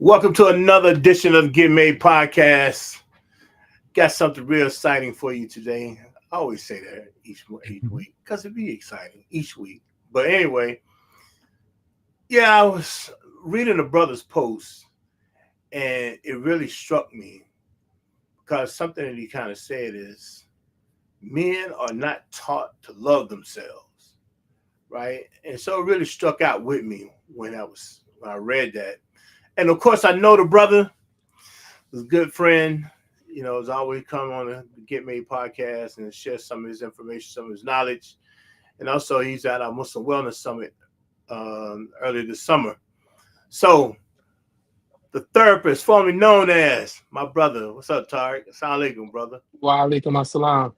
Welcome to another edition of Get Made Podcast. Got something real exciting for you today. I always say that each week because it be exciting each week. But anyway, I was reading a brother's post and it really struck me because something that he kind of said is men are not taught to love themselves, right? And so it really struck out with me when I read that. And of course, I know the brother is a good friend. Has always come on the Get Made podcast and share some of his information, some of his knowledge. And also, he's at our Muslim Wellness Summit earlier this summer. So, the therapist, formerly known as my brother. What's up, Tariq? Assalamu alaikum, brother. Wa alaikum assalam.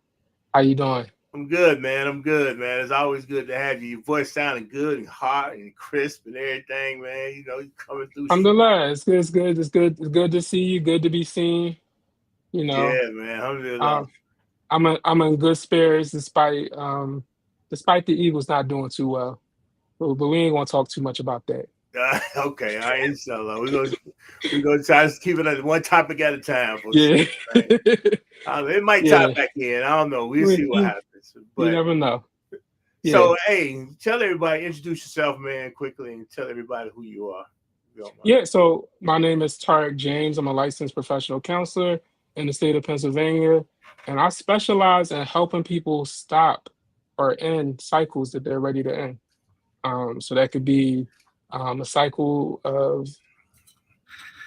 How you doing? I'm good, man. It's always good to have you. Your voice sounding good and hot and crisp and everything, man. You coming through. Alhamdulillah. It's good. It's good to see you. Good to be seen. Yeah, man. Alhamdulillah. I'm in good spirits despite the Eagles not doing too well. But we ain't gonna talk too much about that. Okay, all right, inshallah. We're gonna try to keep it at one topic at a time. Yeah. It might tie back in. I don't know. We'll see what happens. But you never know. So, hey, tell everybody, introduce yourself, man, quickly, and tell everybody who you are. Yeah, so my name is Tariq James. I'm a licensed professional counselor in the state of Pennsylvania, and I specialize in helping people stop or end cycles that they're ready to end. So that could be a cycle of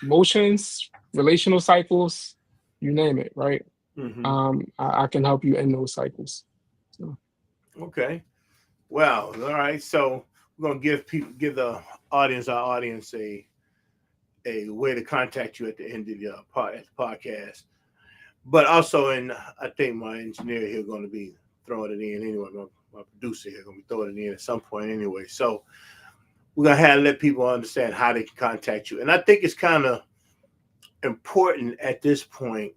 emotions, relational cycles, you name it, right? Mm-hmm. I can help you end those cycles. So. Okay. Well, all right. So we're gonna give our audience a way to contact you at the end of the podcast. But also, I think my engineer here going to be throwing it in anyway. My producer here going to be throwing it in at some point anyway. So we're going to let people understand how they can contact you. And I think it's kind of important at this point,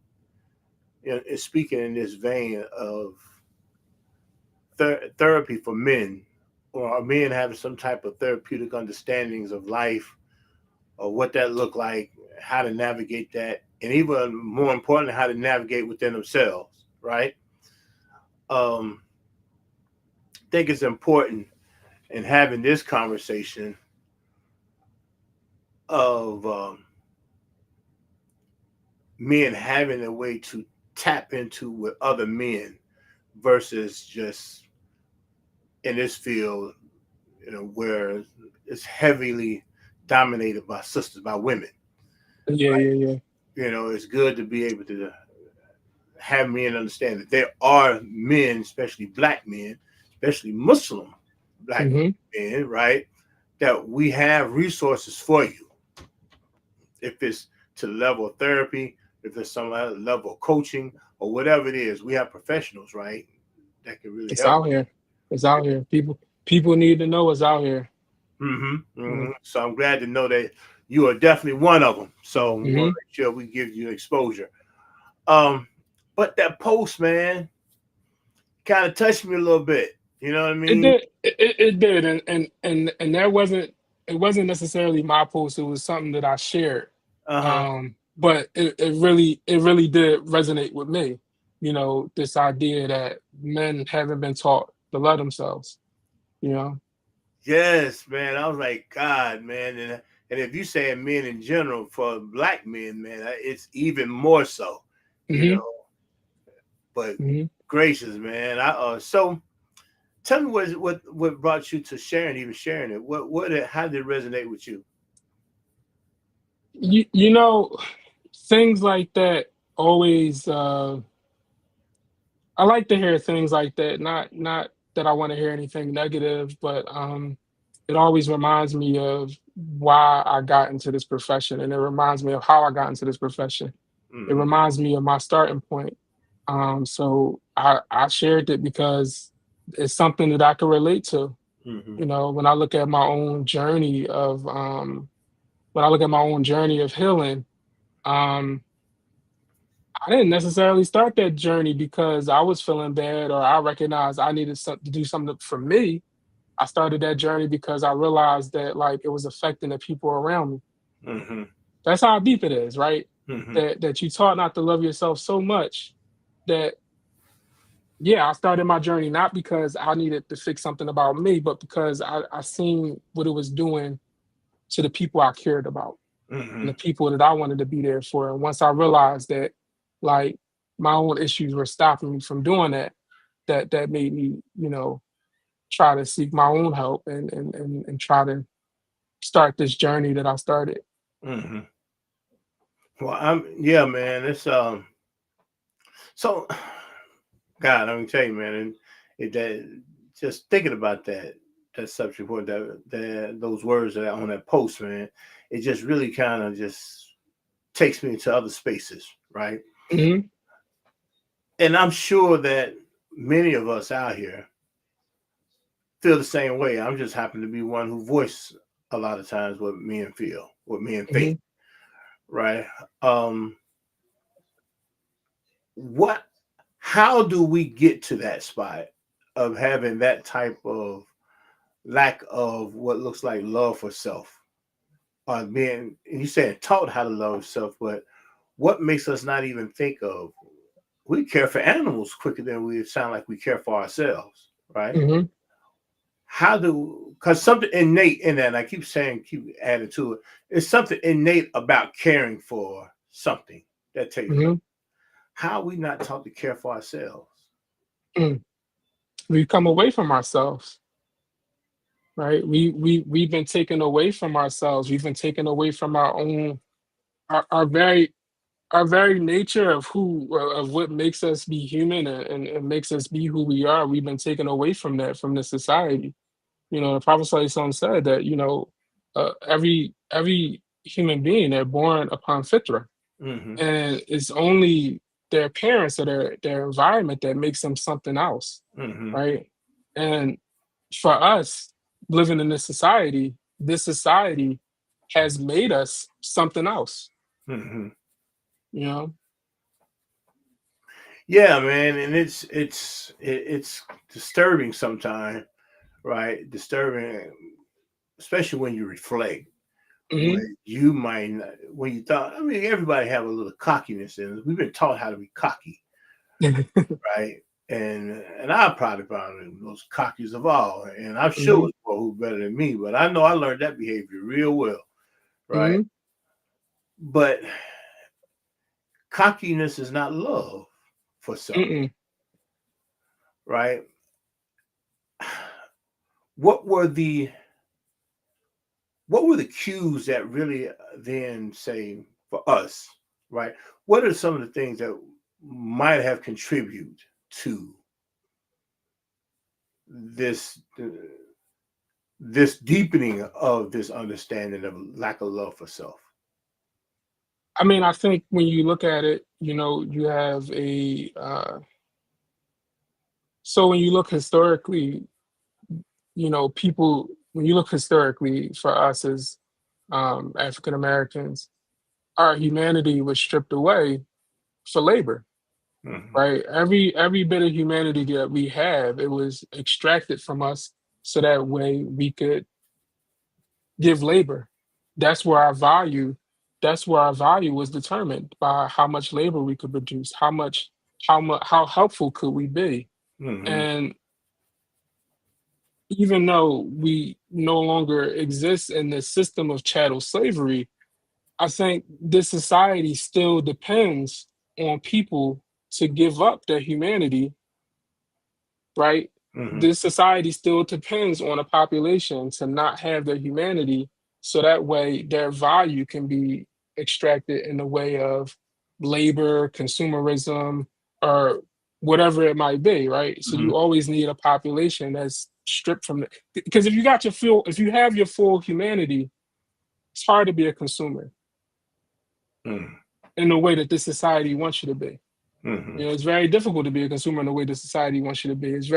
speaking in this vein of therapy for men, or men having some type of therapeutic understandings of life, or what that look like, how to navigate that, and even more importantly, how to navigate within themselves, right? I think it's important in having this conversation of men having a way to tap into with other men versus just in this field, where it's heavily dominated by sisters, by women. Yeah, right? Yeah. It's good to be able to have men understand that there are men, especially black men, especially Muslim black men, right? That we have resources for you. If it's to the level of therapy, if it's some other level of coaching, or whatever it is, we have professionals, right? That can really help. It's out here. People need to know it's out here. So I'm glad to know that you are definitely one of them. So we want to make sure we give you exposure. But that post, man, kind of touched me a little bit. You know what I mean? It did, and that wasn't necessarily my post. It was something that I shared. But it really did resonate with me. This idea that men haven't been taught to love themselves. Yes, man. I was like, God, man, and if you say men in general, for black men, man, it's even more so. But gracious, man. So tell me what brought you to sharing it. How did it resonate with you? Things like that always. I like to hear things like that. Not that I want to hear anything negative, but it always reminds me of why I got into this profession, and it reminds me of how I got into this profession. It reminds me of my starting point. So I shared it because it's something that I can relate to. When I look at my own journey of healing, I didn't necessarily start that journey because I was feeling bad or I recognized I needed to do something for me. I started that journey because I realized that it was affecting the people around me. That's how deep it is, right? Mm-hmm. That you taught not to love yourself so much that, yeah, I started my journey not because I needed to fix something about me, but because I seen what it was doing to the people I cared about and Mm-hmm. the people that I wanted to be there for. And once I realized that, like, my own issues were stopping me from doing that, that made me, try to seek my own help and try to start this journey that I started. Mm-hmm. Well, yeah, man. It's so God, let me tell you, man, and that just thinking about that subject or that those words that on that post, man, it just really kind of just takes me into other spaces, right? Hmm. And I'm sure that many of us out here feel the same way. I'm just happen to be one who voice a lot of times what men feel, what men think, Hmm. right? Um, what how do we get to that spot of having that type of lack of what looks like love for self, or being, and you said taught how to love self, but what makes us not even think of, we care for animals quicker than we sound like we care for ourselves, right? Hmm. How do, because something innate in that, and I keep saying, keep adding to it, it's something innate about caring for something that takes place. Hmm. How are we not taught to care for ourselves? Mm. We've come away from ourselves, right? We've been taken away from ourselves. We've been taken away from our own, our very, our very nature of who, of what makes us be human, and makes us be who we are. We've been taken away from that, from the society. The Prophet ﷺ said that, every human being, they're born upon fitra, Mm-hmm. and it's only their parents or their environment that makes them something else, Mm-hmm. right? And for us living in this society has made us something else, Mm-hmm. you know. Yeah, man, and it's disturbing sometimes, right? Disturbing, especially when you reflect. Hmm. When you might not, when you thought, I mean, everybody have a little cockiness in us. We've been taught how to be cocky, right? And I'm probably found the most cockiest of all, and I'm sure Hmm. it's people who better than me, but I know I learned that behavior real well, right? Hmm. But cockiness is not love for self, Mm-mm. right? What were the what were the cues that really then say for us, right? What are some of the things that might have contributed to this this deepening of this understanding of lack of love for self? I mean, I think when you look at it, you have so when you look historically, people, when you look historically for us as African Americans, our humanity was stripped away for labor, Hmm. right? Every bit of humanity that we have, it was extracted from us so that way we could give labor. That's where our value, that's where our value was determined by how much labor we could produce, how helpful could we be. Hmm. And even though we no longer exist in the system of chattel slavery, I think this society still depends on people to give up their humanity, right? Hmm. This society still depends on a population to not have their humanity, so that way their value can be extracted in the way of labor, consumerism, or whatever it might be, right? So Hmm. you always need a population that's stripped from the, because if you have your full humanity, it's hard to be a consumer Hmm. in the way that this society wants you to be. Hmm. It's very difficult to be a consumer in the way the society wants you to be. It's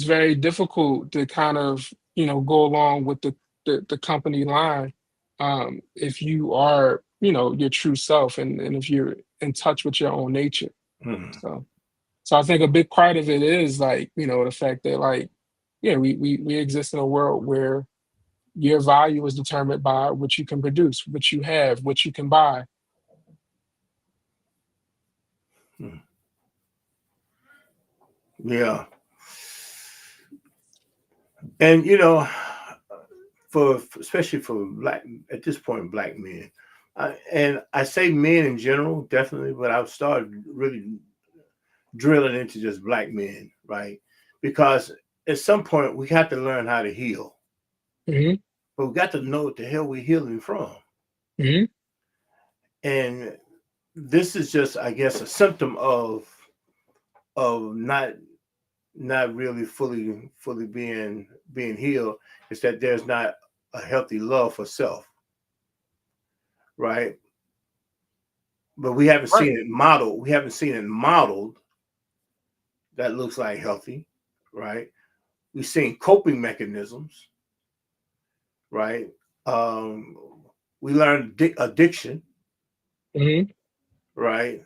very difficult to kind of go along with the company line, if you are your true self, and if you're in touch with your own nature. Hmm. So I think a big part of it is, like, the fact that, like, yeah, we exist in a world where your value is determined by what you can produce, what you have, what you can buy. Hmm. Yeah. And for especially for black at this point, black men, and I say men in general, definitely, but I've started really drilling into just black men, right? Because at some point we have to learn how to heal, Hmm. but we got to know what the hell we're healing from. Hmm. And this is just, I guess, a symptom of not really fully being healed. Is that there's not a healthy love for self, right? But we haven't Right. seen it modeled. We haven't seen it modeled that looks like healthy, right? We've seen coping mechanisms, right? Um, we learned addiction, Hmm. right?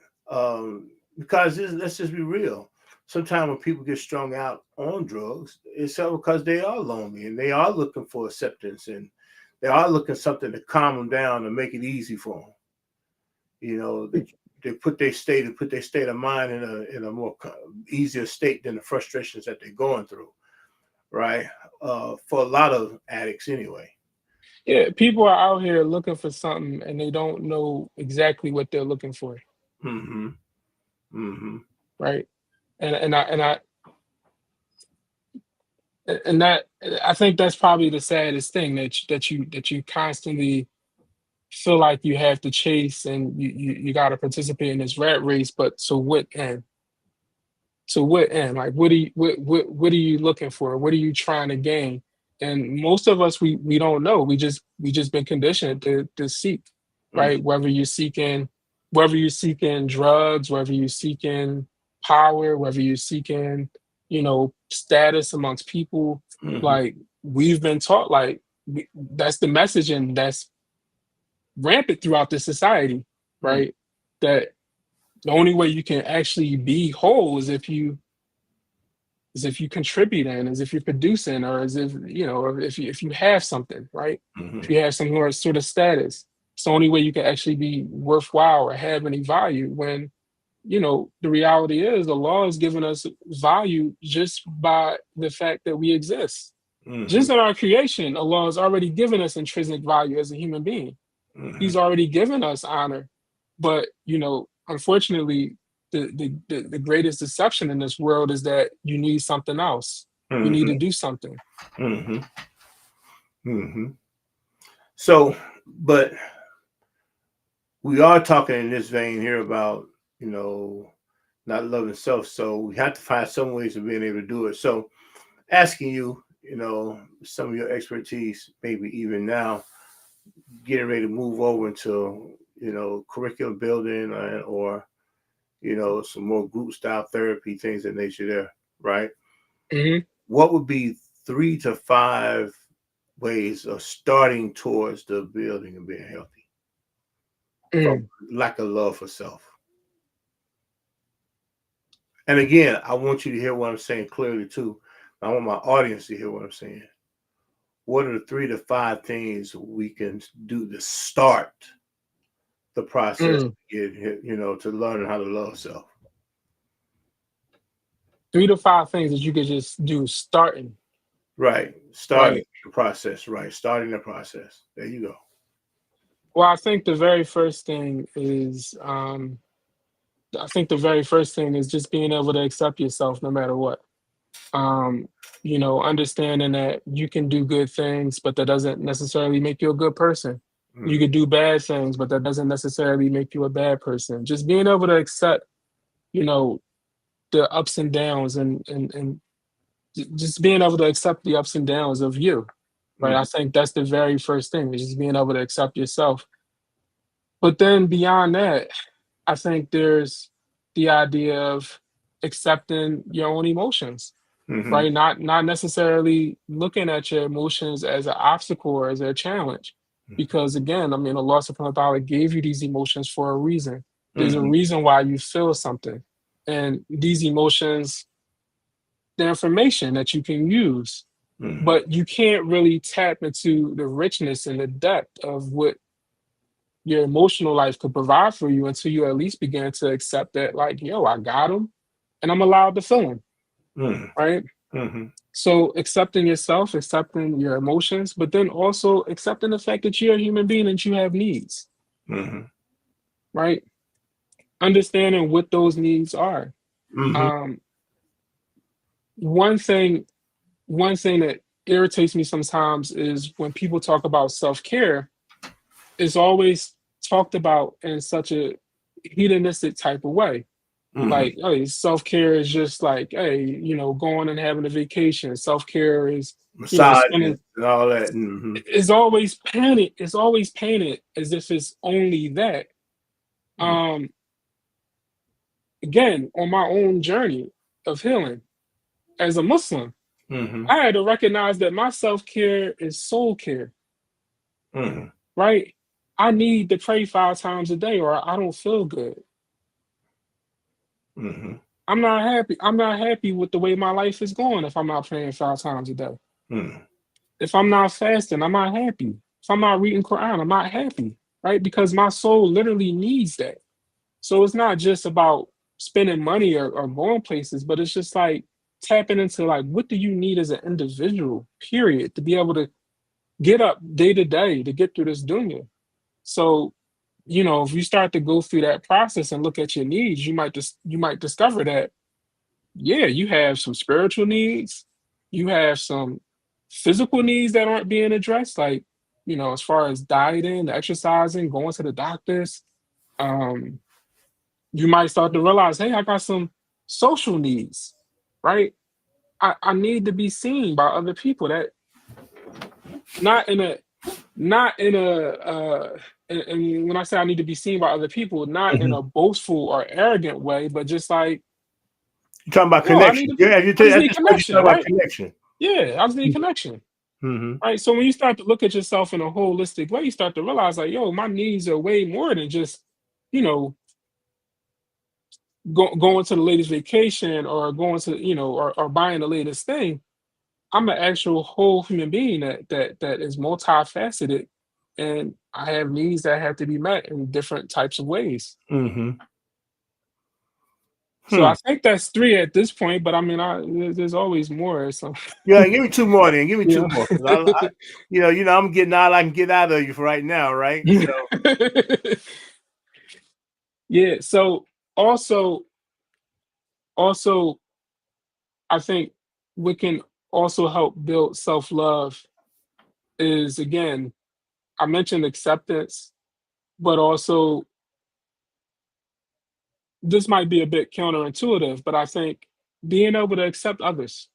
Because let's just be real. Sometimes when people get strung out on drugs, it's because they are lonely and they are looking for acceptance and they are looking something to calm them down and make it easy for them. They put their state of mind in a more easier state than the frustrations that they're going through, right? For a lot of addicts, anyway. Yeah, people are out here looking for something and they don't know exactly what they're looking for, Mm-hmm. Mm-hmm. right? And that I think that's probably the saddest thing that you constantly feel like you have to chase and you got to participate in this rat race, but so what end? To what end? Like, what are you looking for? What are you trying to gain? And most of us, we don't know. We just been conditioned to seek, right? Mm-hmm. Whether you're seeking drugs, whether you're seeking power, whether you're seeking, status amongst people, Mm-hmm. like we've been taught, like that's the message, and that's rampant throughout the society, right? That the only way you can actually be whole is if you contribute in, as if you're producing, or as if or if you have something, right? If Mm-hmm. you have some sort of status, it's the only way you can actually be worthwhile or have any value. When the reality is, the law has given us value just by the fact that we exist. Mm-hmm. Just in our creation, Allah has already given us intrinsic value as a human being. Mm-hmm. He's already given us honor. But, unfortunately, the greatest deception in this world is that you need something else. You need to Mm-hmm. do something. Mm-hmm. Mm-hmm. So, but we are talking in this vein here about you know not loving self. So we have to find some ways of being able to do it. So asking you, some of your expertise, maybe even now, getting ready to move over into curriculum building or some more group style therapy things of nature there, right? Hmm. What would be 3 to 5 ways of starting towards the building of being healthy from Mm, lack of love for self? And again, I want you to hear what I'm saying clearly too. I want my audience to hear what I'm saying. What are the 3 to 5 things we can do to start the process mm. to get, to learn how to love self? 3 to 5 things that you could just do starting, Right. Starting right? the process. Right. Starting the process. There you go. Well, I think the very first thing is just being able to accept yourself no matter what. um, understanding that you can do good things, but that doesn't necessarily make you a good person. You Mm-hmm. could do bad things, but that doesn't necessarily make you a bad person. Just being able to accept, you know, the ups and downs, and just being able to accept the ups and downs of you, right? I Mm-hmm. think that's the very first thing, is just being able to accept yourself. But then beyond that, I think there's the idea of accepting your own emotions, Mm-hmm. right? Not necessarily looking at your emotions as an obstacle or as a challenge. Because again, I mean, Allah subhanahu wa ta'ala gave you these emotions for a reason. There's a Mm-hmm. reason why you feel something. And these emotions, the information that you can use, Mm-hmm. but you can't really tap into the richness and the depth of what your emotional life could provide for you until you at least begin to accept that, like, yo, I got them and I'm allowed to feel them, right? Mm-hmm. So accepting yourself, accepting your emotions, but then also accepting the fact that you're a human being and you have needs, Mm-hmm. right? Understanding what those needs are. Mm-hmm. Um, one thing, one thing that irritates me sometimes is when people talk about self-care, it's always talked about in such a hedonistic type of way. Mm-hmm. Like, hey, self-care is just like, hey, going and having a vacation. Self-care is, Massages spending. and all that. Mm-hmm. It's always painted as if it's only that. Um, Again, on my own journey of healing as a Muslim, Mm-hmm. I had to recognize that my self-care is soul care, Mm-hmm. right? I need to pray 5 times a day or I don't feel good. Mm-hmm. I'm not happy with the way my life is going if I'm not praying 5 times a day. Mm-hmm. If I'm not fasting, I'm not happy. If I'm not reading Quran, I'm not happy, right? Because my soul literally needs that. So it's not just about spending money or going places, but it's just like tapping into, like, what do you need as an individual, period, to be able to get up day to day to get through this dunya. So, if you start to go through that process and look at your needs, you might discover that, yeah, you have some spiritual needs, you have some physical needs that aren't being addressed, like, as far as dieting, exercising, going to the doctors. Um, you might start to realize, hey, I got some social needs, right? I need to be seen by other people, that not in a not in a and when I say I need to be seen by other people, not in Mm-hmm. a boastful or arrogant way, but just like, You're talking about yo, I need connection. to Yeah, I just at need this point, you're connection, talking about right? connection. Yeah, I just need connection. Mm-hmm. Right. So when you start to look at yourself in a holistic way, you start to realize, like, yo, my needs are way more than just, you know, going to the latest vacation or going to, or buying the latest thing. I'm an actual whole human being that is multifaceted, and I have needs that have to be met in different types of ways. Mm-hmm. So Hmm. I think that's three at this point, but I mean, there's always more. So Yeah, give me two more then. Give me two yeah, more. 'Cause I'm getting all I can get out of you for right now, right? So, yeah. So also, also, I think what can also help build self love is, again, I mentioned acceptance, but also this might be a bit counterintuitive, but I think being able to accept others,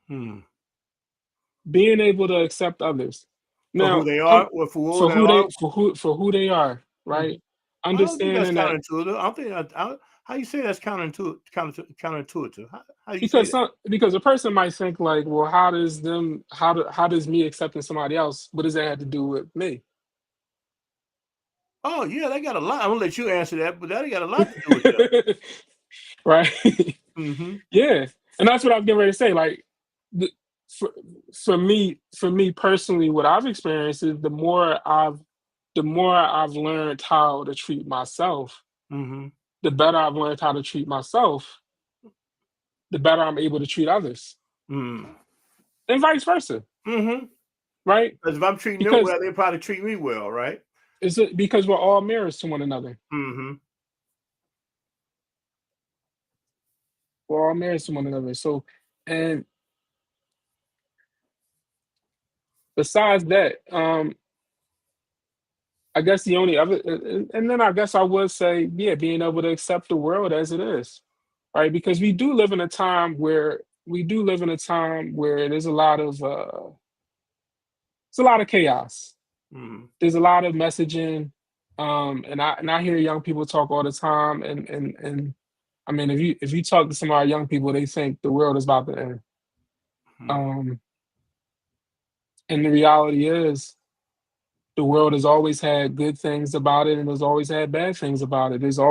hmm. being able to accept others. For who Now, they are, or for who for they who they are. for who they are, Mhm. right? I don't think that's Understanding that, counterintuitive. I don't think how you say that's counterintuitive. How do you say because that? a person might think like, well, how does me accepting somebody else, what does that have to do with me? Oh yeah, they got a lot. I'm gonna let you answer that, but that got a lot to do with them. Right? Mm-hmm. Yeah, and that's what I was getting ready to say. Like, the, for for me personally, what I've experienced is the more I've learned how to treat myself, Mm-hmm. the better I've learned how to treat myself, the better I'm able to treat others, Mm-hmm. and vice versa, Mm-hmm. right? Because if I'm treating them Because well, they probably treat me well, right? because we're all mirrors to one another. Mm-hmm. We're all mirrors to one another. So, and besides that, I guess the only other, and then I guess I would say, yeah, being able to accept the world as it is, right? Because we do live in a time where there's a lot of chaos. Mm-hmm. There's a lot of messaging, and I hear young people talk all the time, and I mean, if you talk to some of our young people, they think the world is about to end. Um, and the reality is, the world has always had good things about it, and there's always had bad things about it. There's Mm-hmm.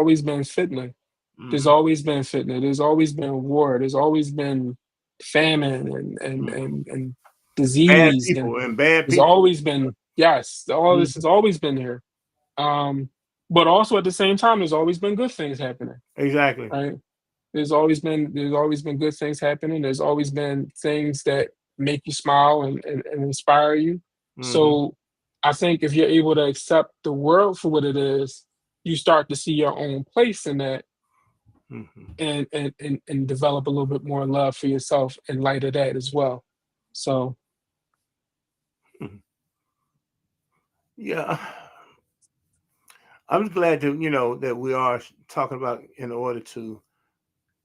always been fitna. There's always been war. There's always been famine Mhm. and Bad disease, and people and bad there's people. always been, yes, all this has Mhm. always been here. Um, but also at the same time, there's always been good things happening, Exactly. right? There's always been good things happening. There's always been things that make you smile and inspire you. Mhm. So I think if you're able to accept the world for what it is, you start to see your own place in that, Mhm. and develop a little bit more love for yourself in light of that as well. So Mhm. Yeah. I'm glad that that we are talking about in order to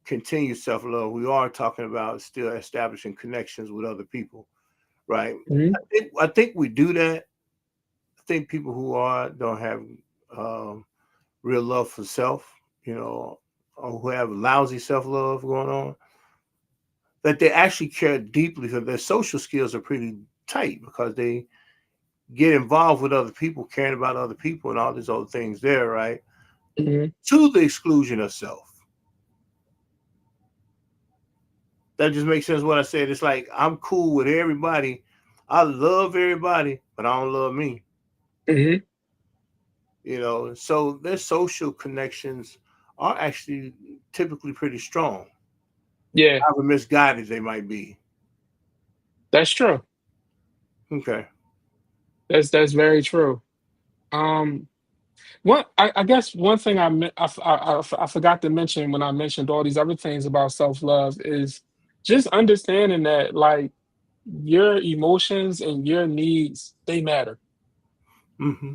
continue self love. We are talking about still establishing connections with other people, right? mhm, I think we do that. I think people who are don't have um, real love for self, or who have lousy self love going on, that they actually care deeply because their social skills are pretty tight because they get involved with other people, caring about other people, and all these other things there, right? mhm, To the exclusion of self. That just makes sense what I said. It's like I'm cool with everybody. I love everybody, but I don't love me. mhm, So their social connections are actually typically pretty strong, yeah, however misguided they might be. that's true. Okay. That's very true. Um, I guess one thing I forgot to mention when I mentioned all these other things about self love is just understanding that, like, your emotions and your needs, they matter. Mm-hmm.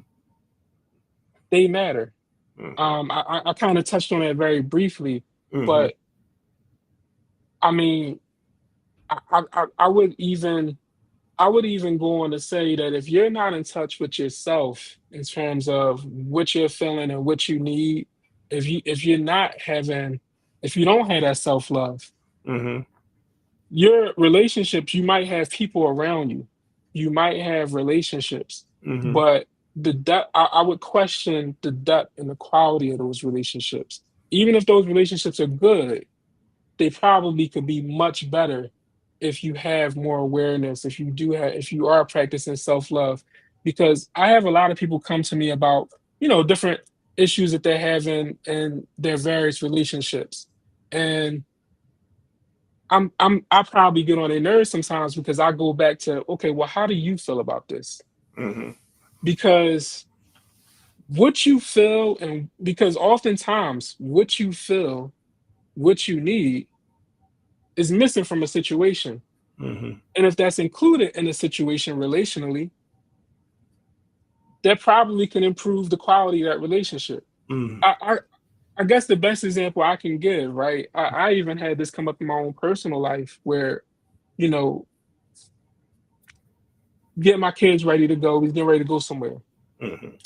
They matter. Mm-hmm. I kind of touched on it very briefly, Mm-hmm. but I mean, I would even go on to say that if you're not in touch with yourself in terms of what you're feeling and what you need, if you don't have that self love, Mm-hmm. your relationships, you might have people around you, you might have relationships, Mm-hmm. but the depth, I would question the depth and the quality of those relationships. Even if those relationships are good, they probably could be much better if you have more awareness, if you are practicing self-love. Because I have a lot of people come to me about, different issues that they're having in their various relationships. And I probably get on their nerves sometimes because I go back to, okay, well, how do you feel about this? Mm-hmm. Because what you feel, and because oftentimes what you feel, what you need is missing from a situation. Mm-hmm. And if that's included in the situation relationally, that probably can improve the quality of that relationship. Mm-hmm. I I, I guess the best example I can give, right? I even had this come up in my own personal life where, you know, getting my kids ready to go, he's getting ready to go somewhere. Mm-hmm.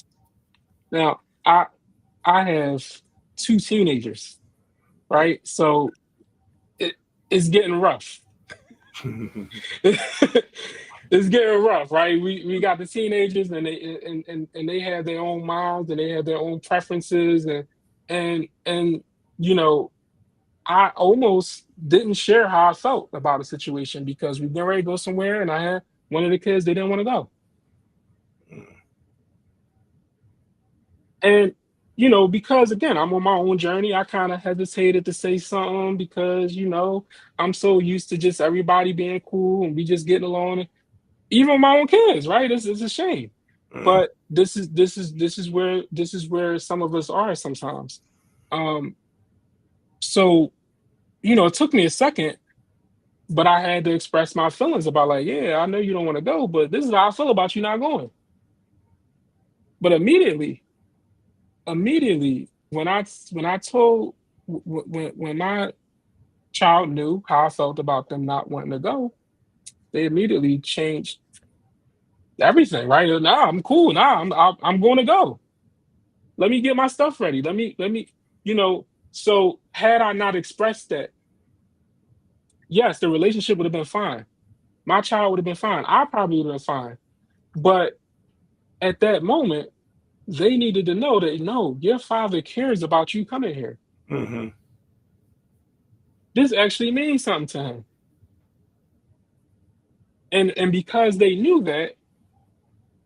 Now, I have two teenagers, right? So it, it's getting rough. It's getting rough, right? We got the teenagers, and and they have their own minds, and they have their own preferences, and you know, I almost didn't share how I felt about a situation because we getting ready to go somewhere, and I had one of the kids, they didn't want to go. And because again, I'm on my own journey, I kind of hesitated to say something because I'm so used to just everybody being cool and we just getting along. Even my own kids, right? It's a shame. Mm-hmm. But this is where some of us are sometimes. Um, so it took me a second, but I had to express my feelings about, like, yeah, I know you don't want to go, but this is how I feel about you not going. But immediately when I told when my child knew how I felt about them not wanting to go, they immediately changed everything, right? Nah, I'm cool. Nah, I'm going to go. Let me get my stuff ready. Let me, you know. So had I not expressed that, yes, the relationship would have been fine. My child would have been fine. I probably would have been fine. But at that moment, they needed to know that, no, your father cares about you coming here. Mm-hmm. This actually means something to him. And because they knew that,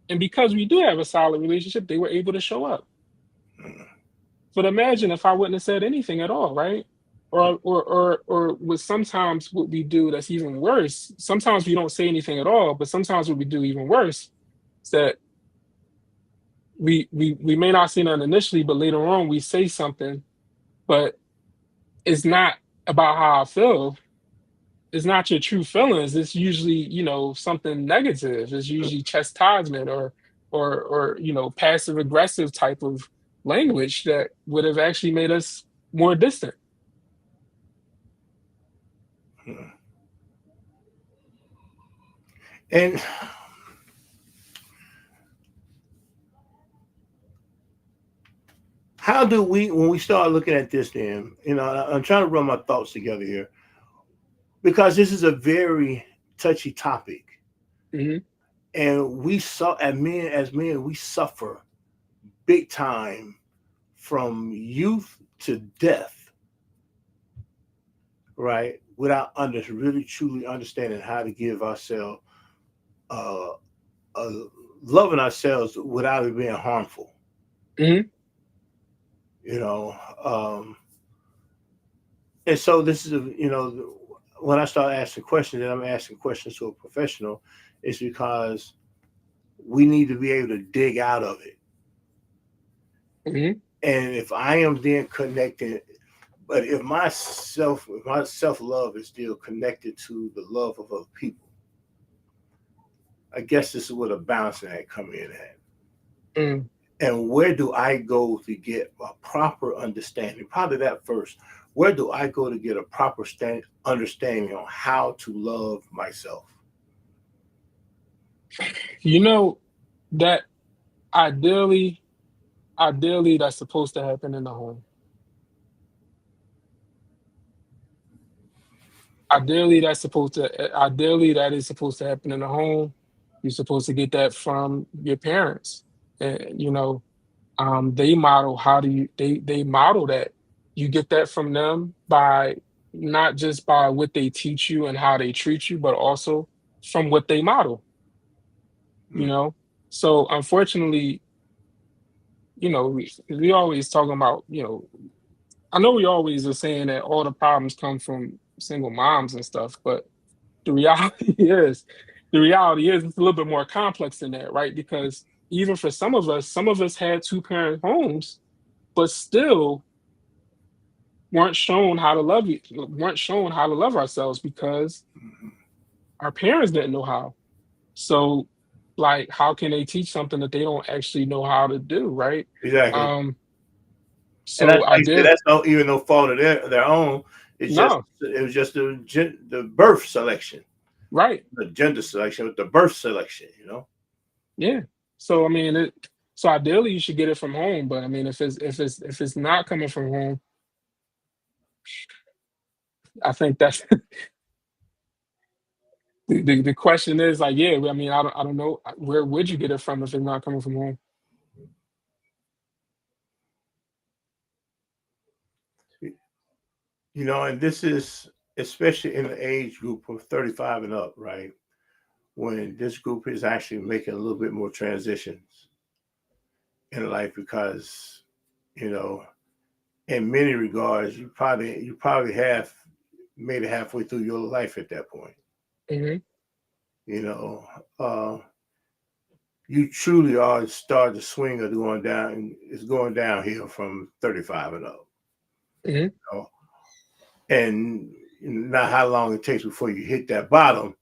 and because we do have a solid relationship, they were able to show up. Mm. But imagine if I wouldn't have said anything at all, right? Or with sometimes what we do that's even worse. Sometimes we don't say anything at all, but sometimes what we do even worse is that we may not say nothing initially, but later on we say something, but it's not about how I feel. It's not your true feelings. It's usually, something negative. It's usually chastisement or passive aggressive type of language that would have actually made us more distant. Mm. And how do we, when we start looking at this, then, I'm trying to run my thoughts together here because this is a very touchy topic. Hmm. And we saw, as men, we suffer big time from youth to death, right? Without really truly understanding how to give ourselves, uh, uh, loving ourselves without it being harmful. Hmm. You know, um, and so this is when I start asking questions, and I'm asking questions to a professional, it's because we need to be able to dig out of it. Hmm. And if I am then connected, but if my self love is still connected to the love of other people, I guess this is where the balancing act come in at. Mm. And where do I go to get a proper understanding? Probably that first. Where do I go to get a proper understanding on how to love myself? You know that ideally, ideally that's supposed to happen in the home. Ideally that is supposed to happen in the home. You're supposed to get that from your parents. And they model how do you they model that. You get that from them by not just by what they teach you and how they treat you, but also from what they model, you Mm. know? So unfortunately, we always talking about, I know we always are saying that all the problems come from single moms and stuff, but the reality is, it's a little bit more complex than that, right? Because even for some of us had two parent homes, but still weren't shown how to love ourselves because Mhm. our parents didn't know how. So, like, how can they teach something that they don't actually know how to do, right? Exactly. Um, And that's so like I you said, did that's no even no fault of their own. no, It was just the birth selection, right. the gender selection, with the birth selection. Yeah. So I mean so ideally you should get it from home, but I mean if it's not coming from home, I think that's the question is like, yeah, I mean, I don't know where would you get it from if it's not coming from home. And this is especially in the age group of 35 and up, right? When this group is actually making a little bit more transitions in life because, you know, in many regards, you probably have made it halfway through your life at that point. Hmm. You know, uh, you truly are starting to swing or going down. It's going downhill from 35 and up. Hmm. You know? And not how long it takes before you hit that bottom.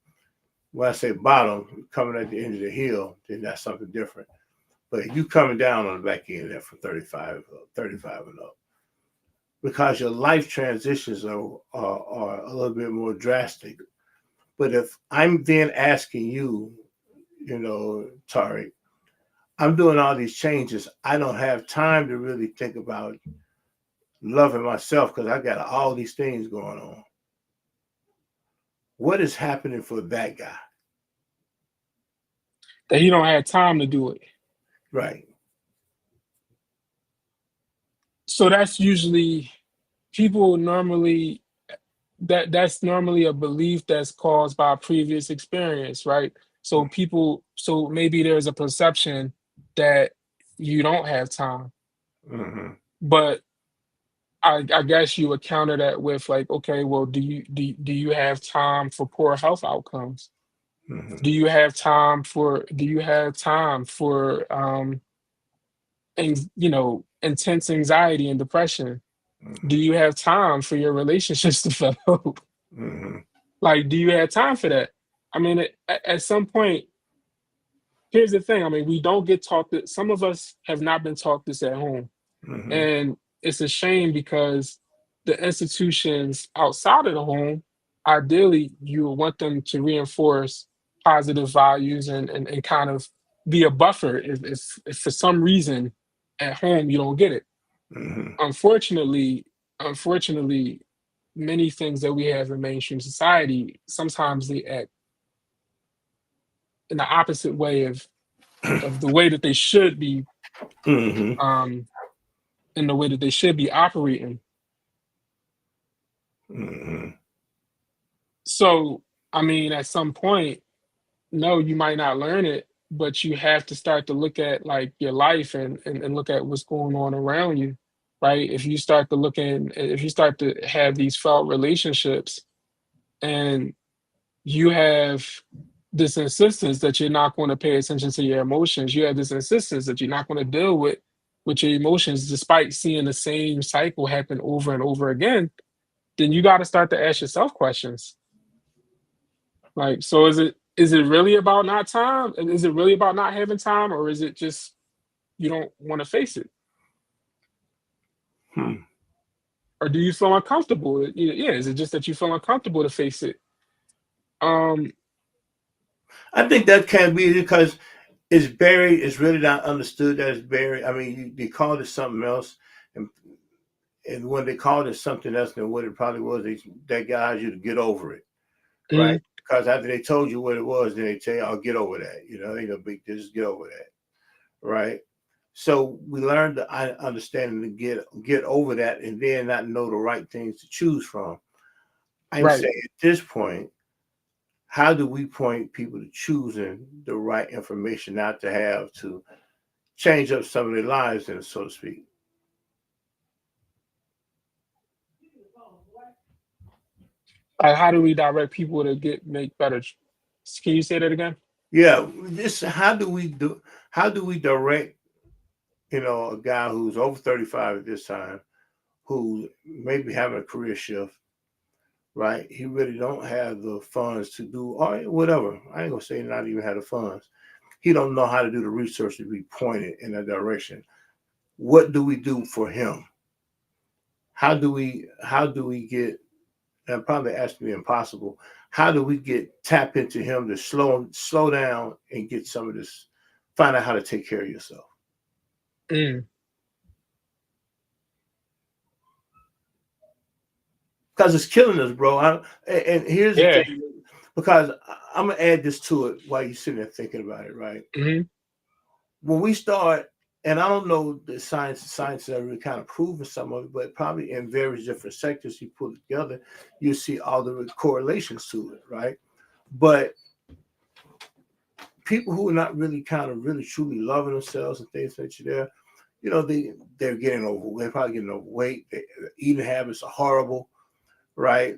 When I say bottom, coming at the end of the hill, then that's something different. But you coming down on the back end of that from 35 and up, because your life transitions are a little bit more drastic. But if I'm then asking you, Tariq, I'm doing all these changes, I don't have time to really think about loving myself because I got all these things going on. What is happening for that guy? That you don't have time to do it. Right. So that's usually people normally. that's normally a belief that's caused by previous experience, right? So maybe there's a perception that you don't have time, Mm-hmm. but I guess you would counter that with like, okay, well, do you have time for poor health outcomes? Mm-hmm. Do you have time for and intense anxiety and depression? Do Mm-hmm. you have time for your relationships to develop? Mm-hmm. Like, do you have time for that? I mean, at some point, here's the thing. I mean, we don't get taught that. Some of us have not been taught this at home. Mm-hmm. And it's a shame because the institutions outside of the home, ideally, you would want them to reinforce positive values and kind of be a buffer if for some reason at home you don't get it. Mm-hmm. Unfortunately, unfortunately, many things that we have in mainstream society sometimes they act in the opposite way of the way that they should be Mm-hmm. um in the way that they should be operating. Mm-hmm. So, I mean, at some point, no, you might not learn it, but you have to start to look at like your life and look at what's going on around you, right? If you start to have these failed relationships and you have this insistence that you're not going to pay attention to your emotions, you have this insistence that you're not going to deal with your emotions despite seeing the same cycle happen over and over again, then you got to start to ask yourself questions. Like, so is it really about not time? And is it really about not having time, or is it just you don't want to face it? Hmm. Or do you feel uncomfortable? Yeah, is it just that you feel uncomfortable to face it? Um, I think that can be because it's buried. It's really not understood that it's buried. I mean, they called it something else, and when they called it something else than what it probably was, that guys you to get over it, right? mhm, Because after they told you what it was, then they tell you, "I'll get over that." Ain't no big deal. Just get over that, right? So we learned the understanding to get over that, and then not know the right things to choose from. I'm right. saying at this point, how do we point people to choosing the right information not to have to change up some of their lives, and so to speak? How do we direct people to make better? Can you say that again? Yeah, this how do we direct a guy who's over 35 at this time, who maybe having a career shift, right? He really don't have the funds to do or whatever. I ain't gonna say not even have the funds. He don't know how to do the research to be pointed in a direction. What do we do for him? How do we get, and probably ask me impossible, how do we get tap into him to slow down and get some of this, find out how to take care of yourself? Mm, Because it's killing us, bro. And here's the yeah. thing, because I'm gonna add this to it while you're sitting there thinking about it, right? Hmm. When we start, and I don't know the science that really kind of proven some of it, but probably in various different sectors you put together, you see all the correlations to it, right? But people who are not really kind of really truly loving themselves and things like that, they're getting over. They're probably getting overweight. Their eating habits are horrible, right?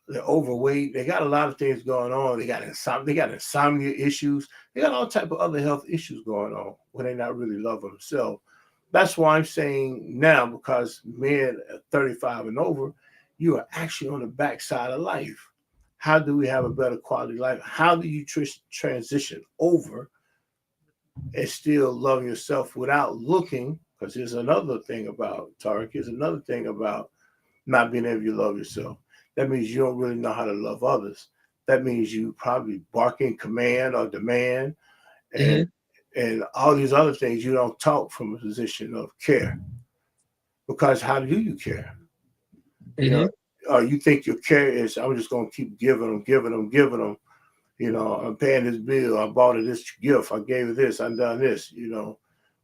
They're overweight. They got a lot of things going on. They got insomnia issues. They got all type of other health issues going on when they're not really loving themselves. That's why I'm saying now, because men at 35 and over, you are actually on the backside of life. How do we have a better quality of life? How do you transition over and still love yourself without looking? Because here's another thing about Tarek. Here's another thing about not being able to love yourself. That means you don't really know how to love others. That means you probably bark in command or demand, and Hmm. and all these other things. You don't talk from a position of care, because how do you care? You know, Hmm. or you think your care is, I'm just going to keep giving them, giving them, giving them. I'm paying this bill. I bought her this gift. I gave her this. I done this.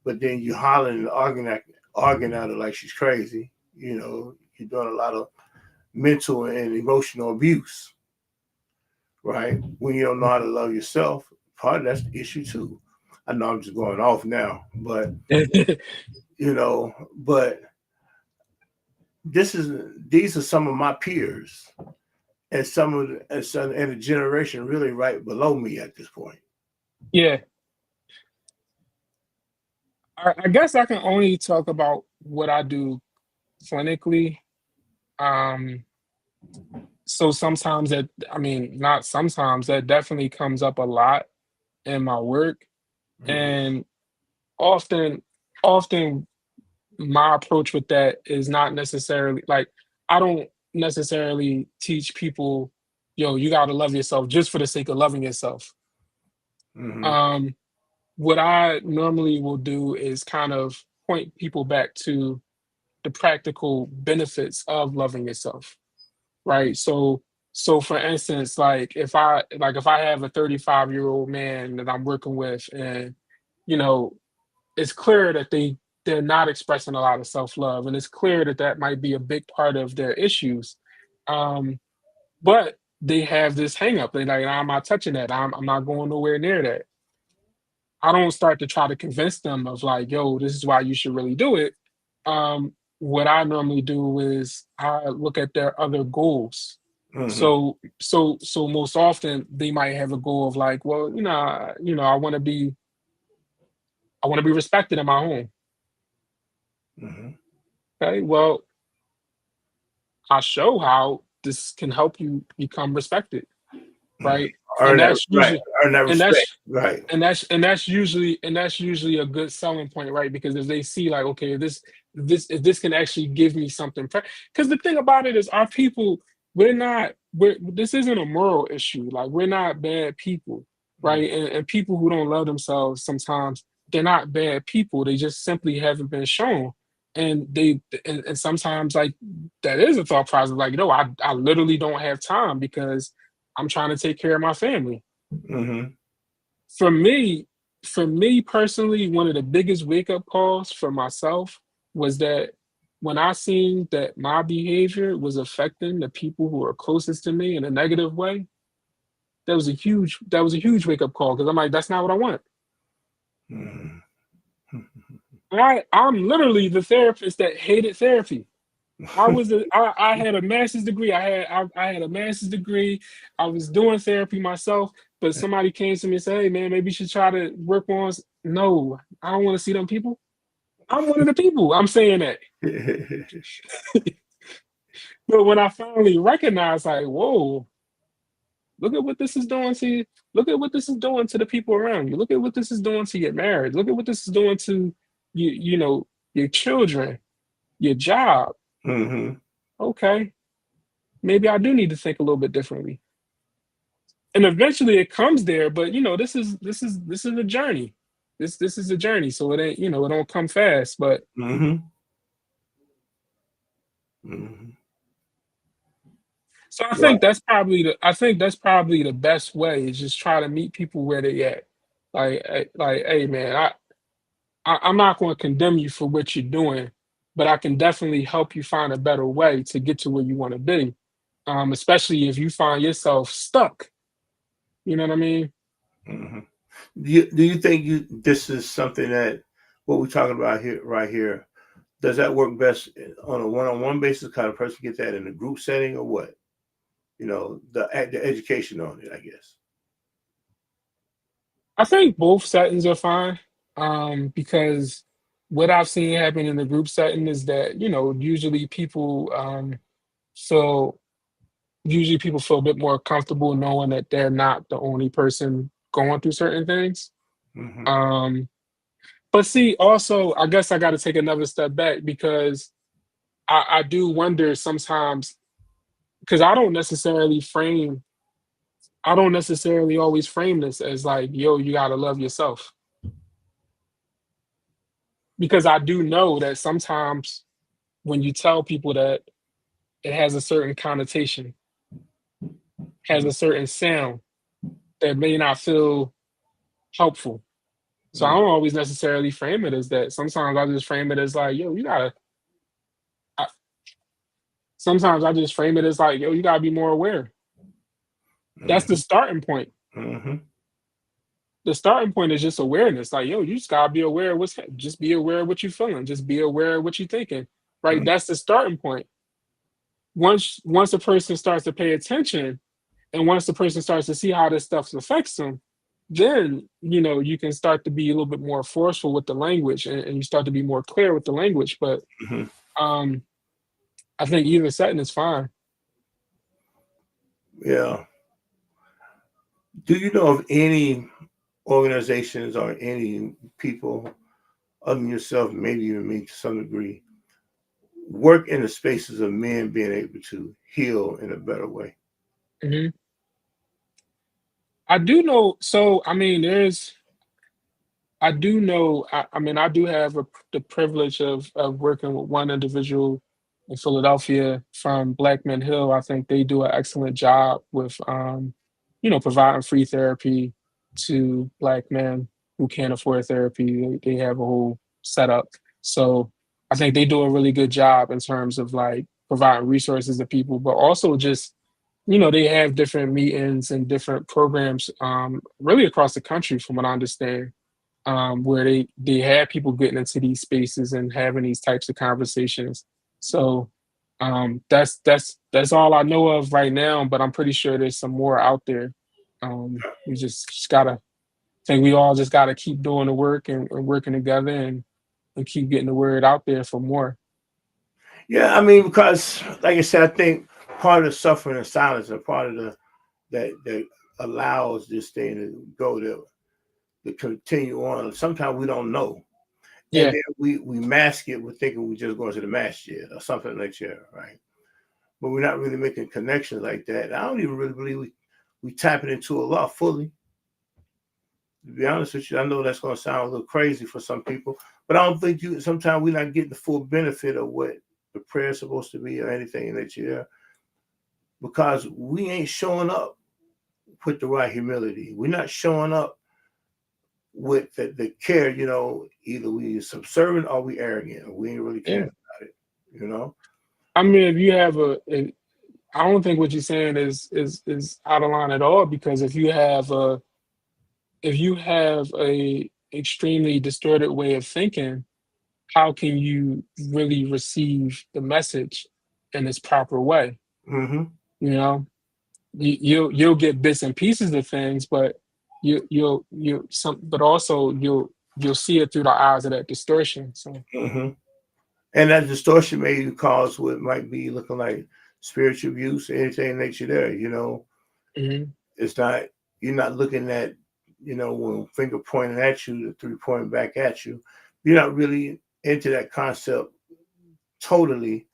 But then you hollering and arguing at her like she's crazy. You're doing a lot of mental and emotional abuse, right? When you don't know how to love yourself, part of that's the issue too. I know I'm just going off now, but but this is these are some of my peers and some of and a generation really right below me at this point. Yeah, I guess I can only talk about what I do clinically. Um, so sometimes that, I mean, not sometimes, that definitely comes up a lot in my work, Mm-hmm. and often, often my approach with that is not necessarily like, I don't necessarily teach people, yo, you got to love yourself just for the sake of loving yourself. Mm-hmm. Um, what I normally will do is kind of point people back to the practical benefits of loving yourself, right? So for instance, if I have a 35-year-old man that I'm working with, and you know it's clear that they're not expressing a lot of self-love, and it's clear that that might be a big part of their issues, um but they have this hang up. They're like, I'm not touching that, I'm not going nowhere near that. I don't start to try to convince them of like, yo, this is why you should really do it. What I normally do is I look at their other goals. Mm-hmm. So most often they might have a goal of like, well, I want to be respected in my home. Mm-hmm. Okay, well, I show how this can help you become respected, Mm-hmm. right? And Earn that that's right. usually Earn that and respect. that's Right. and that's usually a good selling point, right? Because if they see like, okay, if this can actually give me something, because the thing about it is, our people, we're this isn't a moral issue. Like, we're not bad people, right? And people who don't love themselves, sometimes they're not bad people. They just simply haven't been shown. And sometimes, like, that is a thought process. Like, I literally don't have time because I'm trying to take care of my family. Mm-hmm. For me, for me personally, one of the biggest wake up calls for myself was that when I seen that my behavior was affecting the people who are closest to me in a negative way, that was a huge wake up call, because I'm like, that's not what I want. Mm-hmm. I'm literally the therapist that hated therapy. I had a master's degree. I had a master's degree. I was doing therapy myself, but somebody came to me and said, "Hey man, maybe you should try to work on." No, I don't want to see them people. I'm one of the people. I'm saying that. But when I finally recognized, like, whoa, look at what this is doing to you. Look at what this is doing to the people around you. Look at what this is doing to your marriage. Look at what this is doing to your children, your job. Mm-hmm. Okay, maybe I do need to think a little bit differently. And eventually it comes there, but this is a journey. This is a journey, so it ain't, it don't come fast. But Mm-hmm. Mm-hmm. so Right. I think that's probably the best way, is just try to meet people where they at. Like, hey man, I'm not going to condemn you for what you're doing, but I can definitely help you find a better way to get to where you want to be. Especially if you find yourself stuck. You know what I mean? Mm-hmm. Do you think this is something that what we're talking about here right here? Does that work best on a one-on-one basis? Kind of person get that in a group setting or what? The education on it, I guess. I think both settings are fine, because what I've seen happen in the group setting is that, usually feel people feel a bit more comfortable knowing that they're not the only person going through certain things. Mm-hmm. Um, but see, also, I guess I got to take another step back, because I do wonder sometimes, because I don't necessarily always frame this as like, yo, you got to love yourself, because I do know that sometimes when you tell people that, it has a certain connotation, has a certain sound that may not feel helpful. So I don't always necessarily frame it as that. Sometimes I just frame it as like, yo, you gotta. I, sometimes I just frame it as like, yo, you gotta be more aware. That's the Mm-hmm. starting point. Mm-hmm. The starting point is just awareness. Like, yo, you just gotta be aware of just be aware of what you're feeling. Just be aware of what you're thinking. Right. That's the starting point. Once a person starts to pay attention, and once the person starts to see how this stuff affects them, then you can start to be a little bit more forceful with the language, and you start to be more clear with the language. But Mm-hmm. um, I think either setting is fine. Yeah. Do you know of any organizations or any people other than yourself, maybe even me to some degree, work in the spaces of men being able to heal in a better way? Hmm. I do know. So I mean, I do know. I mean, I do have the privilege of working with one individual in Philadelphia from Black Men Hill. I think they do an excellent job with, providing free therapy to Black men who can't afford therapy. They have a whole setup. So I think they do a really good job in terms of like providing resources to people, but also just they have different meetings and different programs, really across the country, from what I understand, where they have people getting into these spaces and having these types of conversations. So that's all I know of right now, but I'm pretty sure there's some more out there. We just gotta think we all just gotta keep doing the work and working together and keep getting the word out there for more. Yeah, I mean, because like I said, I think part of the suffering and silence and part of the that allows this thing to go to continue on. Sometimes we don't know. And Yeah, then we mask it with thinking we're just going to the masjid or something like that, right? But we're not really making connections like that. I don't even really believe we tapping into Allah fully. To be honest with you, I know that's going to sound a little crazy for some people, but I don't think you. Sometimes we're not getting the full benefit of what the prayer is supposed to be or anything that you're there because we ain't showing up with the right humility. We're not showing up with the care. Either we subservient or we arrogant. Or we ain't really caring yeah. about it. You know. I mean, if you have I don't think what you're saying is out of line at all, because if you have a extremely distorted way of thinking, how can you really receive the message in its proper way? Mm-hmm. You know, you'll get bits and pieces of things, but but also you'll see it through the eyes of that distortion. So Mm-hmm. And that distortion may cause what might be looking like spiritual abuse, anything that you're there. mhm. It's not you're not looking at when finger pointing at you, the three pointing back at you. You're not really into that concept totally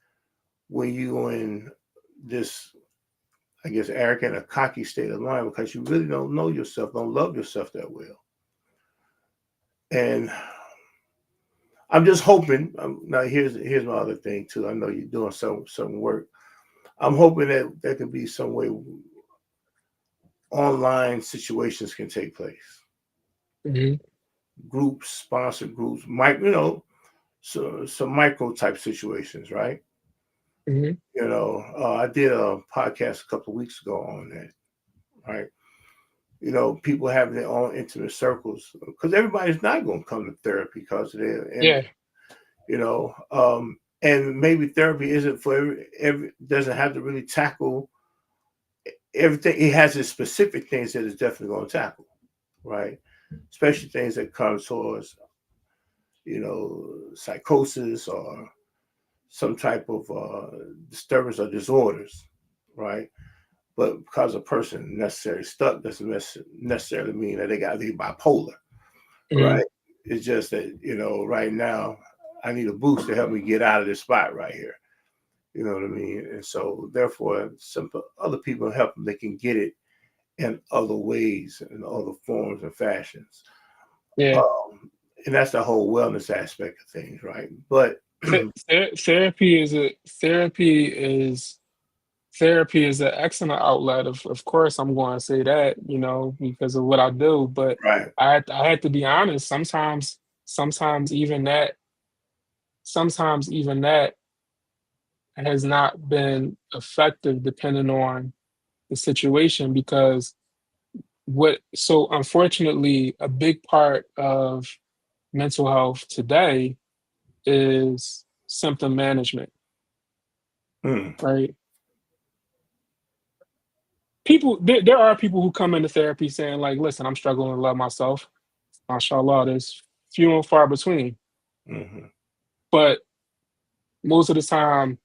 when you in this, I guess, arrogant or cocky state of mind because you really don't know yourself, don't love yourself that well. And I'm just hoping. Now here's my other thing too. I know you're doing some work. I'm hoping that there can be some way online situations can take place. Mhm. Groups, sponsored groups, so some micro type situations, right? Mhm. I did a podcast a couple of weeks ago on that, right? People having their own intimate circles because everybody's not going to come to therapy because of their Yeah. image, you know. And maybe therapy isn't for every doesn't have to really tackle everything. It has its specific things that it's definitely going to tackle, right? Especially things that come towards, psychosis or some type of disturbance or disorders, right? But because a person necessarily stuck doesn't necessarily mean that they got to be bipolar, Mhm. right? It's just that, right now I need a boost to help me get out of this spot right here. You know what I mean? And so, therefore, some other people help them. They can get it in other ways, in other forms and fashions. Yeah. Um, and that's the whole wellness aspect of things, right? But Therapy is a therapy is an excellent outlet. Of course, I'm going to say that, because of what I do. But right, I had to be honest. Sometimes even that, sometimes even that has not been effective depending on the situation because so unfortunately a big part of mental health today is symptom management, Mm, right? There are people who come into therapy saying like, listen, I'm struggling to love myself. Mashallah, there's few and far between. mm-hmm, But most of the time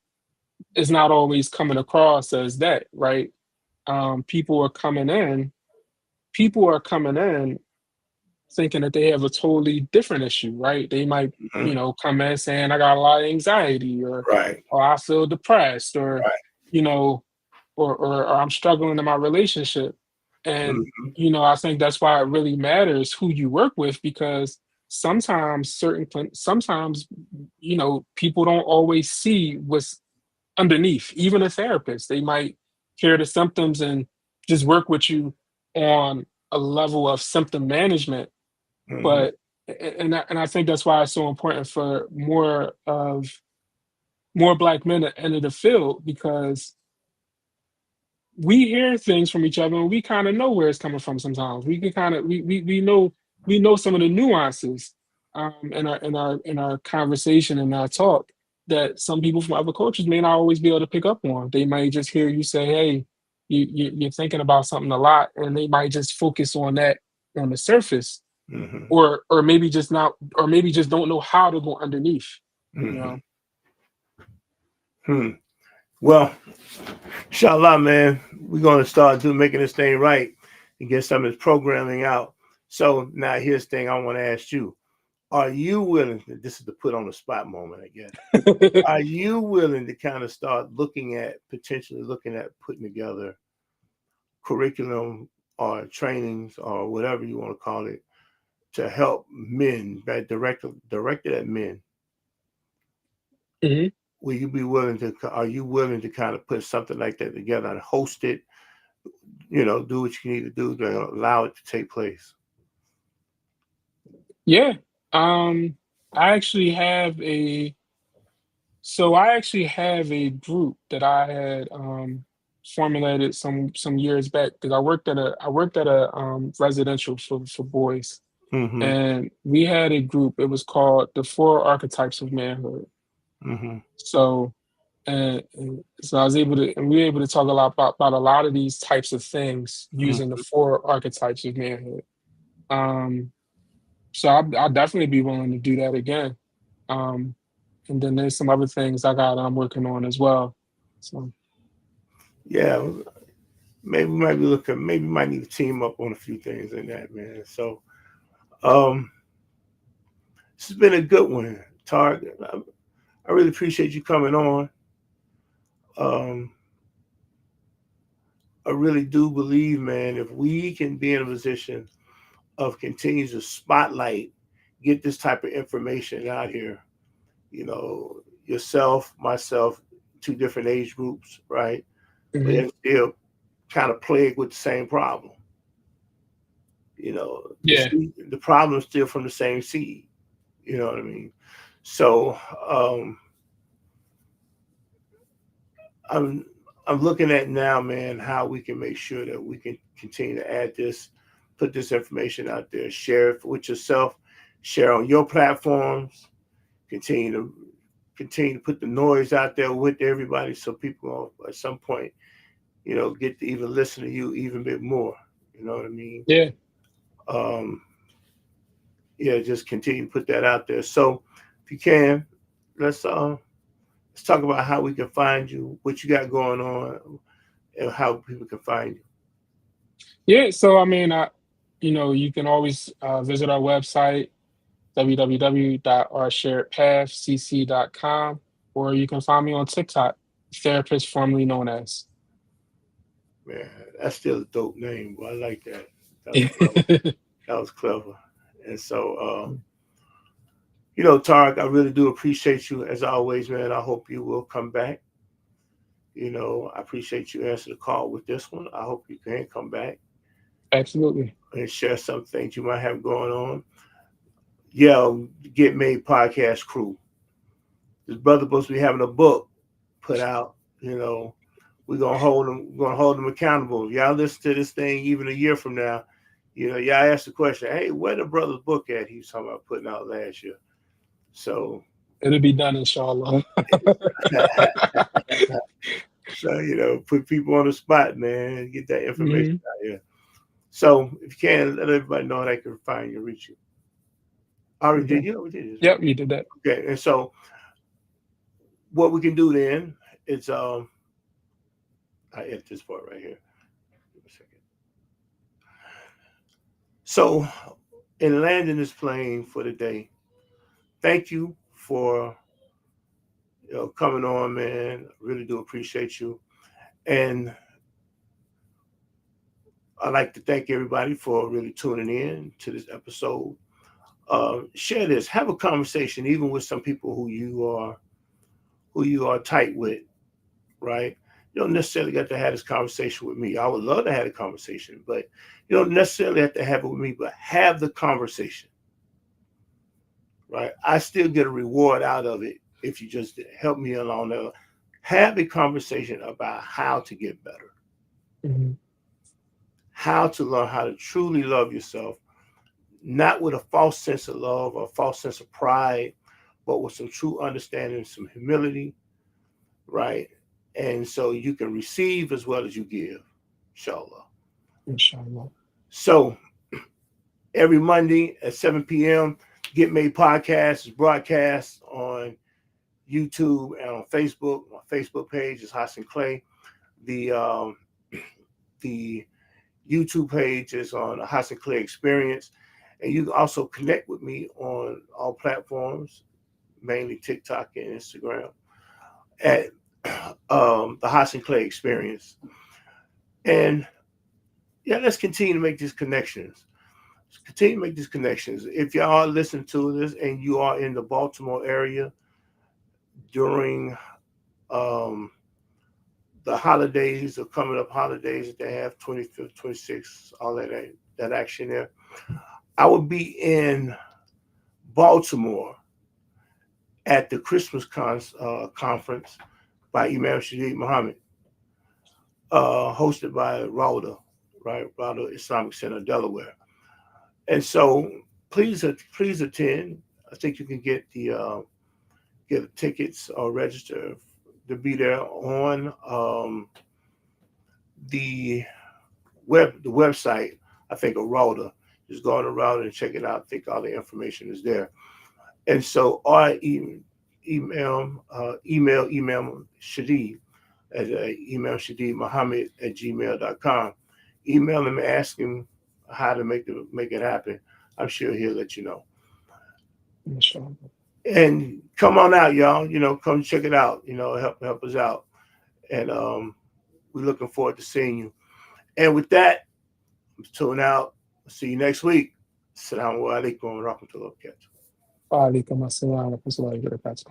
it's not always coming across as that, right? People are coming in, people are coming in thinking that they have a totally different issue, right? They might, mm-hmm. come in saying, I got a lot of anxiety Right, or I feel depressed right. you know, or I'm struggling in my relationship. And, Mm-hmm, I think that's why it really matters who you work with because sometimes sometimes, people don't always see what's underneath. Even a therapist, they might hear the symptoms and just work with you on a level of symptom management. mm-hmm, But and I think that's why it's so important for more black men to enter the field because we hear things from each other and we kind of know where it's coming from sometimes. We can kind of we know some of the nuances in our conversation and our talk that some people from other cultures may not always be able to pick up on. They might just hear you say, "Hey, you're thinking about something a lot," and they might just focus on that on the surface, mm-hmm, or maybe just not, or maybe just don't know how to go underneath. You mm-hmm. know. Hmm. Well, inshallah, man, we're going to start making this thing right and get some of this programming out. So now here's the thing I want to ask you. Are you willing, this is the put on the spot moment, I guess. Are you willing to kind of start potentially looking at putting together curriculum or trainings or whatever you want to call it to help men, that directed at men? Mhm. Are you willing to kind of put something like that together and host it, do what you need to do to allow it to take place? Yeah. Um, I actually have a I actually have a group that I had formulated some years back because I worked at a residential for boys, Mm-hmm. and we had a group. It was called the Four Archetypes of Manhood. Mm-hmm. So and so I was able to, and we were able to talk a lot about a lot of these types of things using the Mm-hmm. four archetypes of manhood. Um, so I'll definitely be willing to do that again. Um, and then there's some other things I'm working on as well. So Yeah, maybe we might need to team up on a few things in that, man. So um this has been a good one, Targ. I really appreciate you coming on. Um, I really do believe, man, if we can be in a position of continuing to spotlight, get this type of information out here, yourself, myself, two different age groups, right? But mhm. then still kind of plagued with the same problem. Yeah, The problem is still from the same seed. You know what I mean? So I'm I'm looking at now, man, how we can make sure that we can continue to put this information out there, share it with yourself, share on your platforms, continue to put the noise out there with everybody, so people at some point, get to even listen to you even bit more. You know what I mean? yeah, Um, yeah, just continue to put that out there. So if you can, let's uh let's talk about how we can find you, what you got going on, and how people can find you. yeah. So I mean, you can always visit our website www.oursharedpathcc.com, or you can find me on TikTok, therapist formerly known as. Man, that's still a dope name. Boy. I like that. That was clever. That was clever. And so, Tarek, I really do appreciate you as always, man. I hope you will come back. I appreciate you answering the call with this one. I hope you can come back Absolutely. and share some things you might have going on. Yeah, Get Made podcast crew. This brother supposed to be having a book put out. We're gonna hold them accountable. Y'all listen to this thing even a year from now. Y'all ask the question, hey, where the brother's book at? He was talking about putting out last year. So It'll be done, inshallah. so put people on the spot, man. Get that information Mhm. out here. So if you can, let everybody know how they can find you, reach you. Already did Okay. you? We did this, right? Yep, you did that. Okay, and so what we can do then is I edit this part right here. Give me a second. So in landing this plane for the day, thank you for coming on, man. I really do appreciate you. And I'd like to thank everybody for really tuning in to this episode. Share this, have a conversation, even with some people who you are tight with, right? You don't necessarily got to have this conversation with me. I would love to have a conversation, but you don't necessarily have to have it with me, but have the conversation, right? I still get a reward out of it if you just help me along there. Have a conversation about how to get better, Mhm. how to learn how to truly love yourself, not with a false sense of love or a false sense of pride, but with some true understanding, some humility, right? And so you can receive as well as you give, inshallah. Inshallah. So every Monday at 7 p.m., Get Made Podcast is broadcast on YouTube and on Facebook. My Facebook page is Hassan Clay. The the YouTube page is on Hassan Clay Experience. And you can also connect with me on all platforms, mainly TikTok and Instagram, at the Hassan Clay Experience. And yeah, let's continue to make these connections. Let's continue to make these connections. If y'all listen to this and you are in the Baltimore area during um, the holidays, the coming up holidays that they have, 25th, 26th, all that action there, I will be in Baltimore at the Christmas conference by Imam Shadid Muhammad, hosted by Rauda, right? Rauda Islamic Center, Delaware. And so please attend. I think you can get tickets or register to be there on the the website. I think of Rauda. Just go on the Rauda and check it out. I think all the information is there. And so, or email Shadid at email Shadid Muhammad at gmail.com. Email him and ask him how to make it happen. I'm sure he'll let you know. Inshallah. And come on out, y'all. Come check it out. Help us out. And we're looking forward to seeing you. And with that, I'm tuning out. See you next week. Assalamu alaikum wa rahmatullahi wa barakatuh. Wa alaikum assalam wa rahmatullahi wa barakatuh.